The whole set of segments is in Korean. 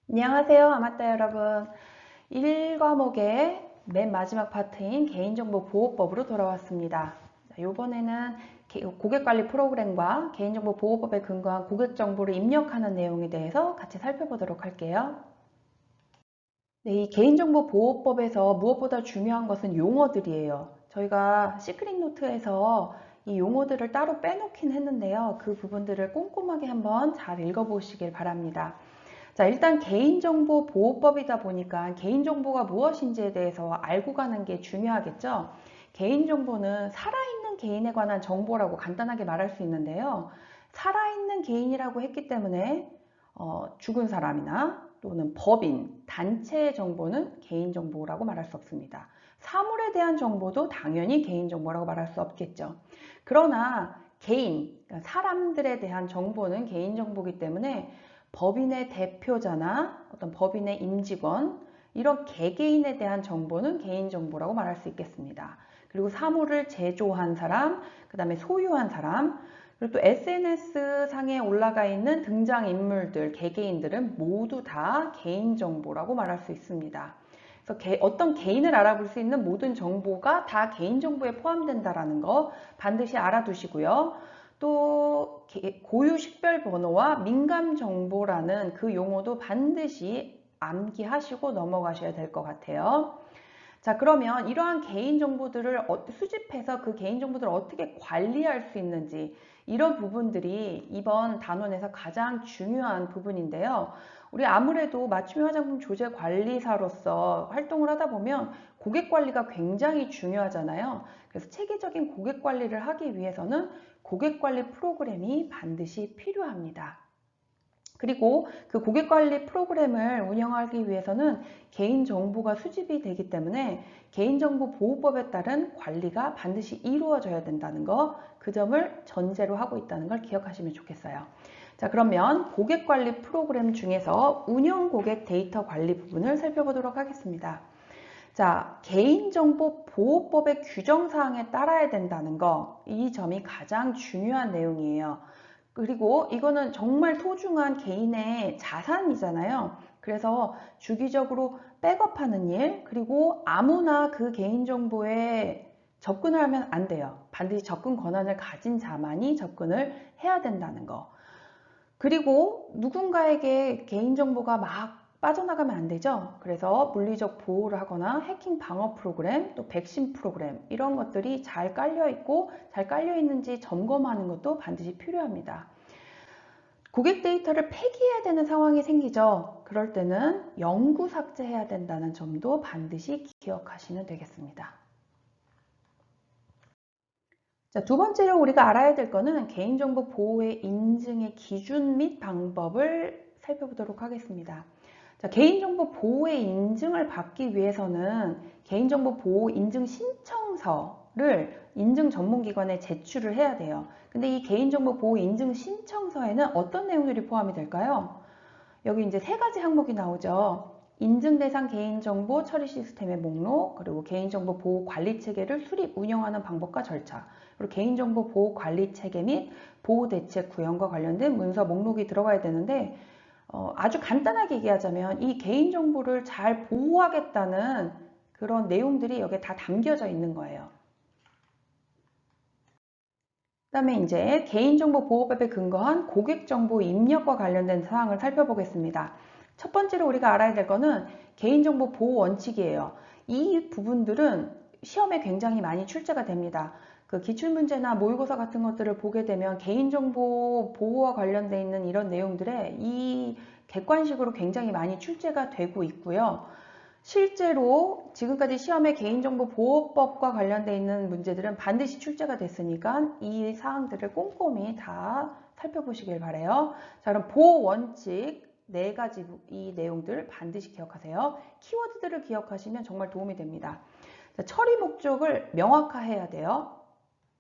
안녕하세요, 아마따 여러분. 1과목의 맨 마지막 파트인 개인정보 보호법으로 돌아왔습니다. 이번에는 고객관리 프로그램과 개인정보 보호법에 근거한 고객정보를 입력하는 내용에 대해서 같이 살펴보도록 할게요. 네, 이 개인정보 보호법에서 무엇보다 중요한 것은 용어들이에요. 저희가 시크릿 노트에서 이 용어들을 따로 빼놓긴 했는데요. 그 부분들을 꼼꼼하게 한번 잘 읽어보시길 바랍니다. 자, 일단 개인정보 보호법이다 보니까 개인정보가 무엇인지에 대해서 알고 가는 게 중요하겠죠. 개인정보는 살아있는 개인에 관한 정보라고 간단하게 말할 수 있는데요. 살아있는 개인이라고 했기 때문에 죽은 사람이나 또는 법인, 단체의 정보는 개인정보라고 말할 수 없습니다. 사물에 대한 정보도 당연히 개인정보라고 말할 수 없겠죠. 그러나 개인, 그러니까 사람들에 대한 정보는 개인정보이기 때문에 법인의 대표자나 어떤 법인의 임직원, 이런 개개인에 대한 정보는 개인정보라고 말할 수 있겠습니다. 그리고 사물을 제조한 사람, 그 다음에 소유한 사람, 그리고 또 SNS 상에 올라가 있는 등장인물들, 개개인들은 모두 다 개인정보라고 말할 수 있습니다. 그래서 어떤 개인을 알아볼 수 있는 모든 정보가 다 개인정보에 포함된다는 거 반드시 알아두시고요. 또 고유 식별번호와 민감정보라는 그 용어도 반드시 암기하시고 넘어가셔야 될 것 같아요. 자, 그러면 이러한 개인정보들을 수집해서 그 개인정보들을 어떻게 관리할 수 있는지, 이런 부분들이 이번 단원에서 가장 중요한 부분인데요. 우리 아무래도 맞춤 화장품 조제 관리사로서 활동을 하다 보면 고객 관리가 굉장히 중요하잖아요. 그래서 체계적인 고객 관리를 하기 위해서는 고객 관리 프로그램이 반드시 필요합니다. 그리고 그 고객관리 프로그램을 운영하기 위해서는 개인정보가 수집이 되기 때문에 개인정보보호법에 따른 관리가 반드시 이루어져야 된다는 거, 그 점을 전제로 하고 있다는 걸 기억하시면 좋겠어요. 자, 그러면 고객관리 프로그램 중에서 운영 고객 데이터 관리 부분을 살펴보도록 하겠습니다. 자, 개인정보 보호법의 규정사항에 따라야 된다는 거, 이 점이 가장 중요한 내용이에요. 그리고 이거는 정말 소중한 개인의 자산이잖아요. 그래서 주기적으로 백업하는 일, 그리고 아무나 그 개인정보에 접근을 하면 안 돼요. 반드시 접근 권한을 가진 자만이 접근을 해야 된다는 거. 그리고 누군가에게 개인정보가 막 빠져나가면 안 되죠. 그래서 물리적 보호를 하거나 해킹 방어 프로그램, 또 백신 프로그램, 이런 것들이 잘 깔려 있고 잘 깔려 있는지 점검하는 것도 반드시 필요합니다. 고객 데이터를 폐기해야 되는 상황이 생기죠. 그럴 때는 영구 삭제해야 된다는 점도 반드시 기억하시면 되겠습니다. 자, 두 번째로 우리가 알아야 될 거는 개인정보 보호의 인증의 기준 및 방법을 살펴보도록 하겠습니다. 자, 개인정보 보호의 인증을 받기 위해서는 개인정보 보호 인증 신청서를 인증 전문기관에 제출을 해야 돼요. 근데 이 개인정보 보호 인증 신청서에는 어떤 내용들이 포함이 될까요? 여기 이제 세 가지 항목이 나오죠. 인증 대상 개인정보 처리 시스템의 목록, 그리고 개인정보 보호 관리 체계를 수립 운영하는 방법과 절차, 그리고 개인정보 보호 관리 체계 및 보호 대책 구현과 관련된 문서 목록이 들어가야 되는데, 아주 간단하게 얘기하자면 이 개인정보를 잘 보호하겠다는 그런 내용들이 여기에 다 담겨져 있는 거예요. 그다음에 이제 개인정보보호법에 근거한 고객정보 입력과 관련된 사항을 살펴보겠습니다. 첫 번째로 우리가 알아야 될 거는 개인정보 보호 원칙이에요. 이 부분들은 시험에 굉장히 많이 출제가 됩니다. 그 기출문제나 모의고사 같은 것들을 보게 되면 개인정보 보호와 관련돼 있는 이런 내용들에 이 객관식으로 굉장히 많이 출제가 되고 있고요. 실제로 지금까지 시험에 개인정보보호법과 관련되어 있는 문제들은 반드시 출제가 됐으니까 이 사항들을 꼼꼼히 다 살펴보시길 바래요. 자, 그럼 보호 원칙 4가지 이 내용들 반드시 기억하세요. 키워드들을 기억하시면 정말 도움이 됩니다. 자, 처리 목적을 명확화해야 돼요.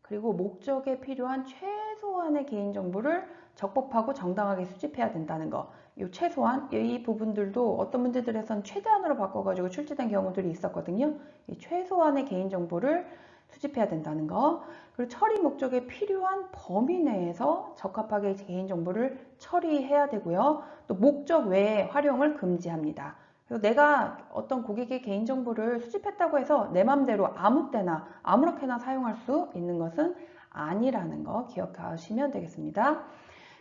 그리고 목적에 필요한 최소한의 개인정보를 적법하고 정당하게 수집해야 된다는 거. 이 최소한 이 부분들도 어떤 문제들에선 최대한으로 바꿔가지고 출제된 경우들이 있었거든요. 이 최소한의 개인정보를 수집해야 된다는 거. 그리고 처리 목적에 필요한 범위 내에서 적합하게 개인정보를 처리해야 되고요. 또 목적 외에 활용을 금지합니다. 그래서 내가 어떤 고객의 개인정보를 수집했다고 해서 내 맘대로 아무 때나 아무렇게나 사용할 수 있는 것은 아니라는 거 기억하시면 되겠습니다.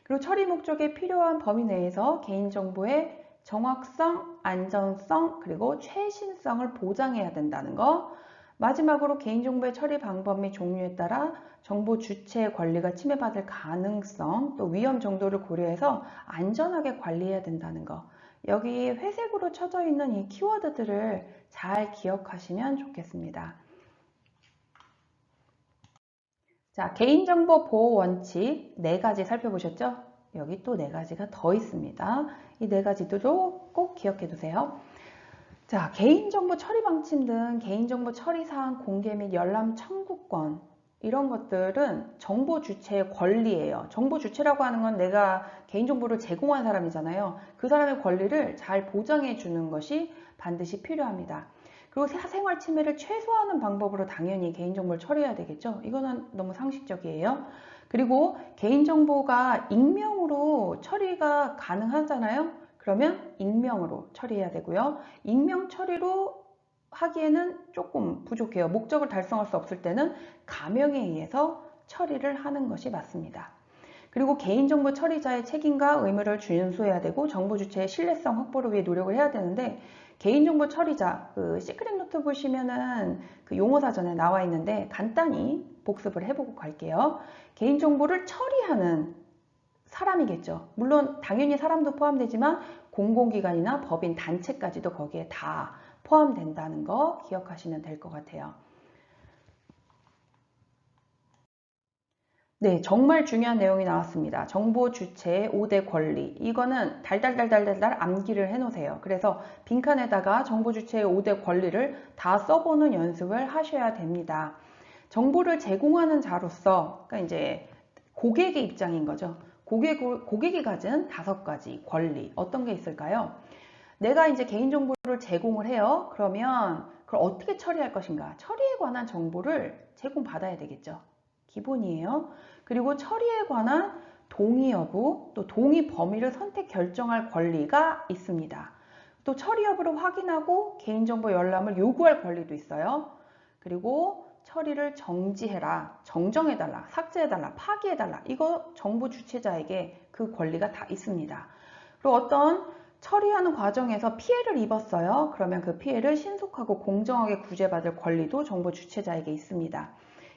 그리고 처리 목적에 필요한 범위 내에서 개인정보의 정확성, 안전성, 그리고 최신성을 보장해야 된다는 거. 마지막으로 개인정보의 처리 방법 및 종류에 따라 정보 주체의 권리가 침해받을 가능성, 또 위험 정도를 고려해서 안전하게 관리해야 된다는 거. 여기 회색으로 쳐져 있는 이 키워드들을 잘 기억하시면 좋겠습니다. 자, 개인정보 보호 원칙 4가지 살펴보셨죠? 여기 또 4가지가 더 있습니다. 이 4가지도 꼭 기억해 두세요. 자, 개인정보 처리 방침 등 개인정보 처리 사항 공개 및 열람 청구권, 이런 것들은 정보 주체의 권리예요. 정보 주체라고 하는 건 내가 개인정보를 제공한 사람이잖아요. 그 사람의 권리를 잘 보장해 주는 것이 반드시 필요합니다. 그리고 생활 침해를 최소화하는 방법으로 당연히 개인정보를 처리해야 되겠죠. 이거는 너무 상식적이에요. 그리고 개인정보가 익명으로 처리가 가능하잖아요. 그러면 익명으로 처리해야 되고요. 익명 처리로 하기에는 조금 부족해요. 목적을 달성할 수 없을 때는 가명에 의해서 처리를 하는 것이 맞습니다. 그리고 개인정보 처리자의 책임과 의무를 준수해야 되고 정보 주체의 신뢰성 확보를 위해 노력을 해야 되는데, 개인정보 처리자, 그 시크릿 노트 보시면은 그 용어 사전에 나와 있는데 간단히 복습을 해보고 갈게요. 개인정보를 처리하는 사람이겠죠. 물론 당연히 사람도 포함되지만 공공기관이나 법인, 단체까지도 거기에 다 포함된다는 거 기억하시면 될 것 같아요. 네, 정말 중요한 내용이 나왔습니다. 정보 주체의 5대 권리. 이거는 달달달달달달 암기를 해놓으세요. 그래서 빈칸에다가 정보 주체의 5대 권리를 다 써보는 연습을 하셔야 됩니다. 정보를 제공하는 자로서, 그러니까 이제 고객의 입장인 거죠. 고객이 가진 5가지 권리, 어떤 게 있을까요? 내가 이제 개인정보를 제공을 해요. 그러면 그걸 어떻게 처리할 것인가? 처리에 관한 정보를 제공받아야 되겠죠. 기본이에요. 그리고 처리에 관한 동의 여부, 또 동의 범위를 선택 결정할 권리가 있습니다. 또 처리 여부를 확인하고 개인정보 열람을 요구할 권리도 있어요. 그리고 처리를 정지해라, 정정해달라, 삭제해달라, 파기해달라, 이거 정보 주체자에게 그 권리가 다 있습니다. 그리고 어떤 처리하는 과정에서 피해를 입었어요. 그러면 그 피해를 신속하고 공정하게 구제받을 권리도 정보 주체자에게 있습니다.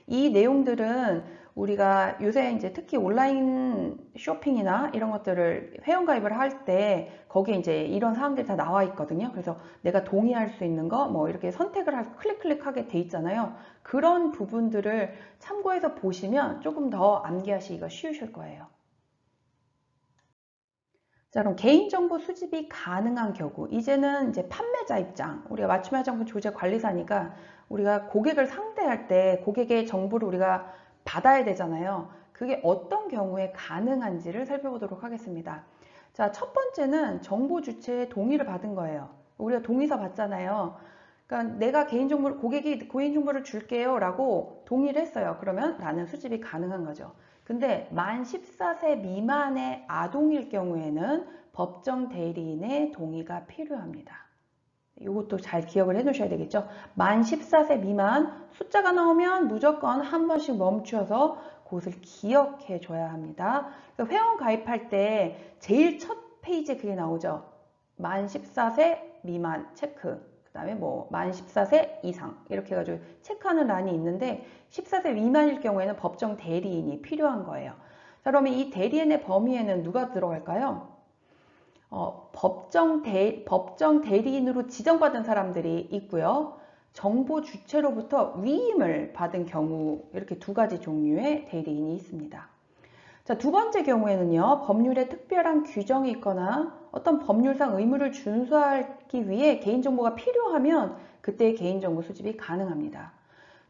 이 내용들은 우리가 요새 이제 특히 온라인 쇼핑이나 이런 것들을 회원가입을 할 때 거기에 이제 이런 사항들이 다 나와 있거든요. 그래서 내가 동의할 수 있는 거 뭐 이렇게 선택을 할 클릭하게 돼 있잖아요. 그런 부분들을 참고해서 보시면 조금 더 암기하시기가 쉬우실 거예요. 자, 그럼 개인정보 수집이 가능한 경우, 이제는 이제 판매자 입장, 우리가 맞춤 화장품 조제 관리사니까 우리가 고객을 상대할 때 고객의 정보를 우리가 받아야 되잖아요. 그게 어떤 경우에 가능한지를 살펴보도록 하겠습니다. 자, 첫 번째는 정보 주체의 동의를 받은 거예요. 우리가 동의서 받잖아요. 그러니까 내가 고객이 개인정보를 줄게요 라고 동의를 했어요. 그러면 나는 수집이 가능한 거죠. 근데 만 14세 미만의 아동일 경우에는 법정 대리인의 동의가 필요합니다. 이것도 잘 기억을 해 놓으셔야 되겠죠. 만 14세 미만, 숫자가 나오면 무조건 한 번씩 멈추어서 그것을 기억해 줘야 합니다. 회원 가입할 때 제일 첫 페이지에 그게 나오죠. 만 14세 미만 체크. 그 다음에 뭐 만 14세 이상 이렇게 해가지고 체크하는 란이 있는데 14세 미만일 경우에는 법정 대리인이 필요한 거예요. 자, 그러면 이 대리인의 범위에는 누가 들어갈까요? 법정 대리인으로 지정받은 사람들이 있고요. 정보 주체로부터 위임을 받은 경우, 이렇게 2가지 종류의 대리인이 있습니다. 자, 2번째 경우에는요, 법률에 특별한 규정이 있거나 어떤 법률상 의무를 준수하기 위해 개인정보가 필요하면 그때 개인정보 수집이 가능합니다.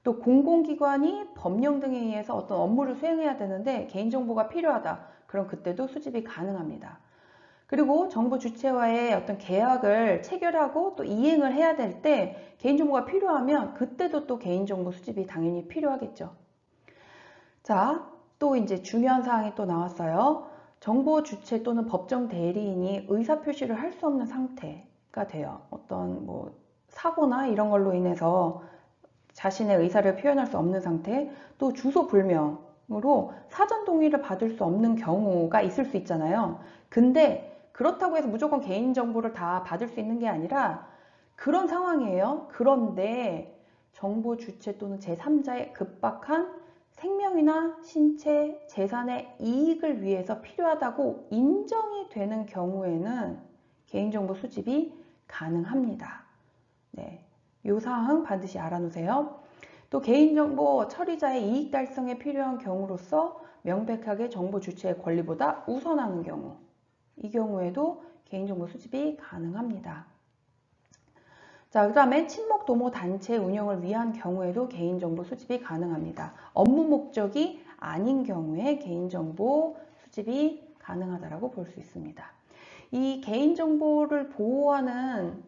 또 공공기관이 법령 등에 의해서 어떤 업무를 수행해야 되는데 개인정보가 필요하다. 그럼 그때도 수집이 가능합니다. 그리고 정부 주체와의 어떤 계약을 체결하고 또 이행을 해야 될 때 개인정보가 필요하면 그때도 또 개인정보 수집이 당연히 필요하겠죠. 자, 또 이제 중요한 사항이 또 나왔어요. 정보 주체 또는 법정 대리인이 의사 표시를 할 수 없는 상태가 돼요. 어떤 뭐 사고나 이런 걸로 인해서 자신의 의사를 표현할 수 없는 상태, 또 주소 불명으로 사전 동의를 받을 수 없는 경우가 있을 수 있잖아요. 근데 그렇다고 해서 무조건 개인정보를 다 받을 수 있는 게 아니라 그런 상황이에요. 그런데 정보 주체 또는 제3자의 급박한 생명이나 신체, 재산의 이익을 위해서 필요하다고 인정이 되는 경우에는 개인정보 수집이 가능합니다. 네, 이 사항 반드시 알아놓으세요. 또 개인정보 처리자의 이익 달성에 필요한 경우로서 명백하게 정보 주체의 권리보다 우선하는 경우, 이 경우에도 개인정보 수집이 가능합니다. 자, 그 다음에 친목 도모 단체 운영을 위한 경우에도 개인정보 수집이 가능합니다. 업무 목적이 아닌 경우에 개인정보 수집이 가능하다고 볼 수 있습니다. 이 개인정보를 보호하는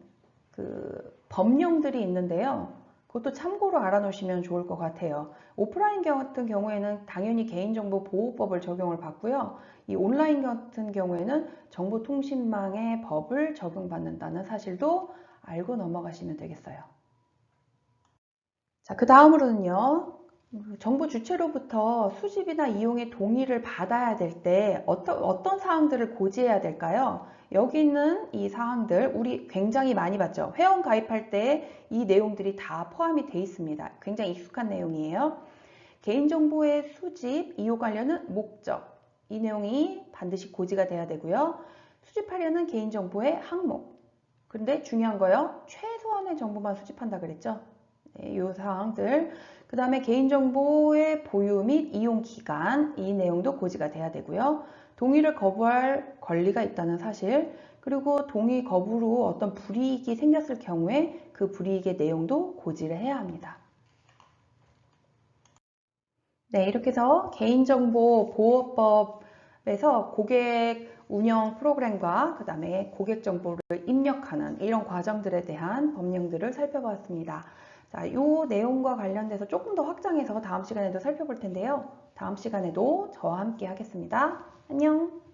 법령들이 있는데요. 그것도 참고로 알아놓으시면 좋을 것 같아요. 오프라인 같은 경우에는 당연히 개인정보보호법을 적용을 받고요. 이 온라인 같은 경우에는 정보통신망의 법을 적용받는다는 사실도 알고 넘어가시면 되겠어요. 자, 그 다음으로는요. 정보 주체로부터 수집이나 이용의 동의를 받아야 될 때 어떤 사항들을 고지해야 될까요? 여기 있는 이 사항들 우리 굉장히 많이 봤죠. 회원 가입할 때 이 내용들이 다 포함이 되어 있습니다. 굉장히 익숙한 내용이에요. 개인정보의 수집, 이용 관련은 목적, 이 내용이 반드시 고지가 돼야 되고요. 수집하려는 개인정보의 항목, 근데 중요한 거요. 최소한의 정보만 수집한다 그랬죠. 네, 이 사항들. 그 다음에 개인정보의 보유 및 이용 기간, 이 내용도 고지가 돼야 되고요. 동의를 거부할 권리가 있다는 사실, 그리고 동의 거부로 어떤 불이익이 생겼을 경우에 그 불이익의 내용도 고지를 해야 합니다. 네, 이렇게 해서 개인정보보호법에서 고객 운영 프로그램과 그 다음에 고객 정보를 입력하는 이런 과정들에 대한 법령들을 살펴보았습니다. 자, 이 내용과 관련돼서 조금 더 확장해서 다음 시간에도 살펴볼 텐데요. 다음 시간에도 저와 함께 하겠습니다. 안녕!